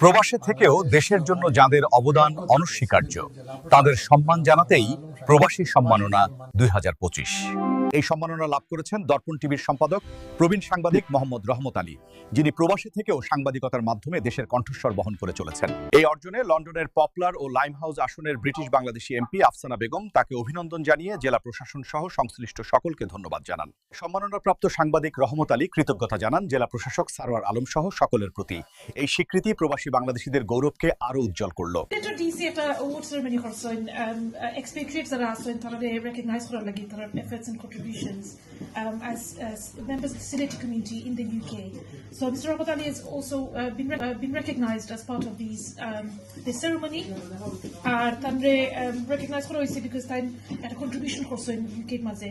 প্রবাসে থেকেও দেশের জন্য যাদের অবদান অনস্বীকার্য, তাদের সম্মান জানাতেই প্রবাসী সম্মাননা 2025। এই সম্মাননা লাভ করেছেন দর্পণ টিভির সম্পাদক প্রবীণ সাংবাদিক মোহাম্মদ রহমত আলী, যিনি প্রবাসে থেকেও সাংবাদিকতার মাধ্যমে দেশের কণ্ঠস্বর বহন করে চলেছেন। এই অর্জনে লন্ডনের পপলার ও লাইম হাউস আসনের ব্রিটিশ বাংলাদেশি এমপি আফসানা বেগম তাকে অভিনন্দন জানিয়ে জেলা প্রশাসন সহ সংশ্লিষ্ট সকলকে ধন্যবাদ জানান। সম্মাননাপ্রাপ্ত সাংবাদিক রহমত আলী কৃতজ্ঞতা জানান জেলা প্রশাসক সারোয়ার আলম সহ সকলের প্রতি। এই স্বীকৃতি প্রবাসী বাংলাদেশীদের গৌরবকে আরো উজ্জ্বল করল। As members of the Sileti community in the UK. So Mr. Rahmat Ali has also been recognised as part of this ceremony. Tanre recognised because time at a contribution also in UK maze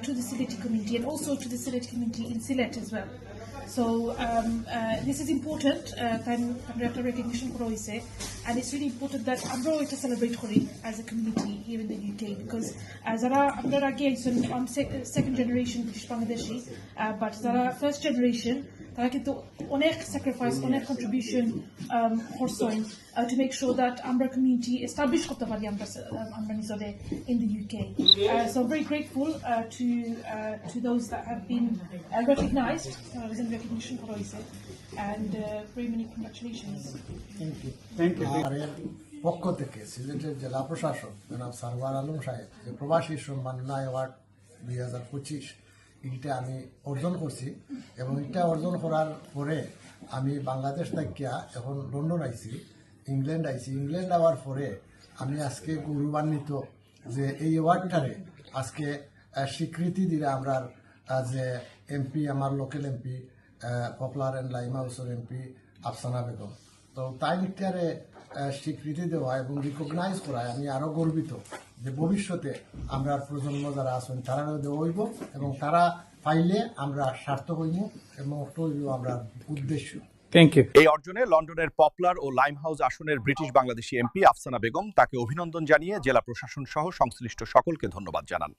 to the Sileti community and also to the Sileti community in Sylhet as well. So this is important, recognition and it's really important that আমরা এটা celebrate করি as a community here in the UK because যারা আমরা আগে second generation British Bangladeshi but যারা first generation তারা কিন্তু অনেক sacrifice অনেক contribution করছেন to make sure that আমরা community establish করতে পারি আমরা নিজেরা in the UK. So I'm very grateful to those that have been recognized in recognition for and very many congratulations. Thank you. পক্ষ থেকে সিলেটের জেলা প্রশাসক জনাব সারওয়ার আলম সাহেব যে প্রবাসী সম্মাননা অ্যাওয়ার্ড 2025 এইটা আমি অর্জন করছি এবং এটা অর্জন করার পরে আমি বাংলাদেশ থেকে এখন লন্ডন আইছি, ইংল্যান্ড আওয়ার পরে আমি আজকে গৌরবান্বিত যে এই অ্যাওয়ার্ডটারে আজকে স্বীকৃতি দিলে আমরা যে এমপি আমার local MP popular and lime হাউসের এমপি আফসানা বেগম, তো তাই নিটারে স্বীকৃতি দেওয়া এবং রিকগনাইজ করায় আমি আরও গর্বিত যে ভবিষ্যতে আমরা প্রজন্ম যারা আছেন তারা দেওয়া হইব এবং তারা পাইলে আমরা সার্থক হইব এবং হইব আমরা উদ্দেশ্য। Thank you. এই অর্জনে লন্ডনের পপলার ও লাইম হাউস আসনের ব্রিটিশ বাংলাদেশি এমপি আফসানা বেগম তাকে অভিনন্দন জানিয়ে জেলা প্রশাসন সহ সংশ্লিষ্ট সকলকে ধন্যবাদ জানান।